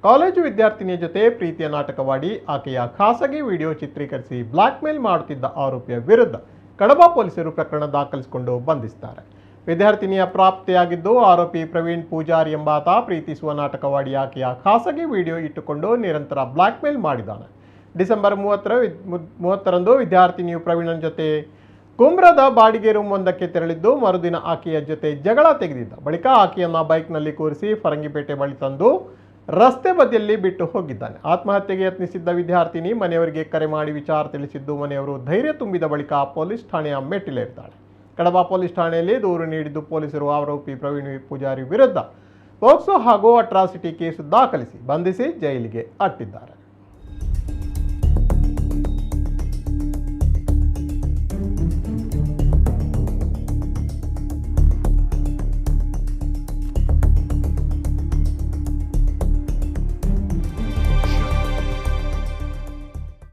College ವಿದ್ಯಾರ್ಥಿನಿಯ ಜೊತೆ ಪ್ರೀತಿಯ ನಾಟಕವಾಡಿ ಆಕೆಯ ಖಾಸಗಿ ವಿಡಿಯೋ ಚಿತ್ರೀಕರಿಸಿ ಬ್ಲಾಕ್ಮೇಲ್ ಮಾಡುತ್ತಿದ್ದ ಆರೋಪಿಯ ವಿರುದ್ಧ ಕಡಬ ಪೊಲೀಸರು ಪ್ರಕರಣ ದಾಖಲಿಸಿಕೊಂಡು ಬಂಧಿಸಿದ್ದಾರೆ. ವಿದ್ಯಾರ್ಥಿನಿಯ ಪ್ರಾಪ್ತಿಯಾಗಿದ್ದು ಆರೋಪಿ ಪ್ರವೀಣ್ ಪೂಜಾರಿ ಎಂಬಾತ ಪ್ರೀತಿಸುವ ನಾಟಕವಾಡಿ ಆಕೆಯ ಖಾಸಗಿ ವಿಡಿಯೋ ಇಟ್ಟುಕೊಂಡು ನಿರಂತರ ಬ್ಲಾಕ್ಮೇಲ್ ಮಾಡಿದ್ದಾನೆ. ಡಿಸೆಂಬರ್ 30ರಂದು ವಿದ್ಯಾರ್ಥಿನಿಯು ಪ್ರವೀಣನ ಜೊತೆ ಕುಮ್ರದ ಬಾಡಿಗೆ ರೂಮ್ ಒಂದಕ್ಕೆ ತೆರಳಿದ್ದು ಮರುದಿನ ಆಕೆಯ ಜೊತೆ ಜಗಳ ತೆಗೆದಿದ್ದ. ಬಳಿಕ ಆಕೆಯನ್ನ ಬೈಕ್ನಲ್ಲಿ ಕೂರಿಸಿ ಫರಂಗಿಪೇಟೆ ಬಳಿ ತಂದು ರಸ್ತೆ ಬದಿಯಲ್ಲಿ ಬಿಟ್ಟು ಹೋಗಿದ್ದಾನೆ. ಆತ್ಮಹತ್ಯೆಗೆ ಯತ್ನಿಸಿದ್ದ ವಿದ್ಯಾರ್ಥಿನಿ ಮನೆಯವರಿಗೆ ಕರೆ ಮಾಡಿ ವಿಚಾರ ತಿಳಿಸಿದ್ದು ಮನೆಯವರು ಧೈರ್ಯ ತುಂಬಿದ ಬಳಿಕ ಪೊಲೀಸ್ ಠಾಣೆಯ ಮೆಟ್ಟಿಲೇರಿದ್ದಾಳೆ. ಕಡಬ ಪೊಲೀಸ್ ಠಾಣೆಯಲ್ಲಿ ದೂರು ನೀಡಿದ್ದು ಪೊಲೀಸರು ಆರೋಪಿ ಪ್ರವೀಣ್ ಪೂಜಾರಿ ವಿರುದ್ಧ ಪೋಕ್ಸೋ ಹಾಗೂ ಅಟ್ರಾಸಿಟಿ ಕೇಸು ದಾಖಲಿಸಿ ಬಂಧಿಸಿ ಜೈಲಿಗೆ ಅಟ್ಟಿದ್ದಾರೆ.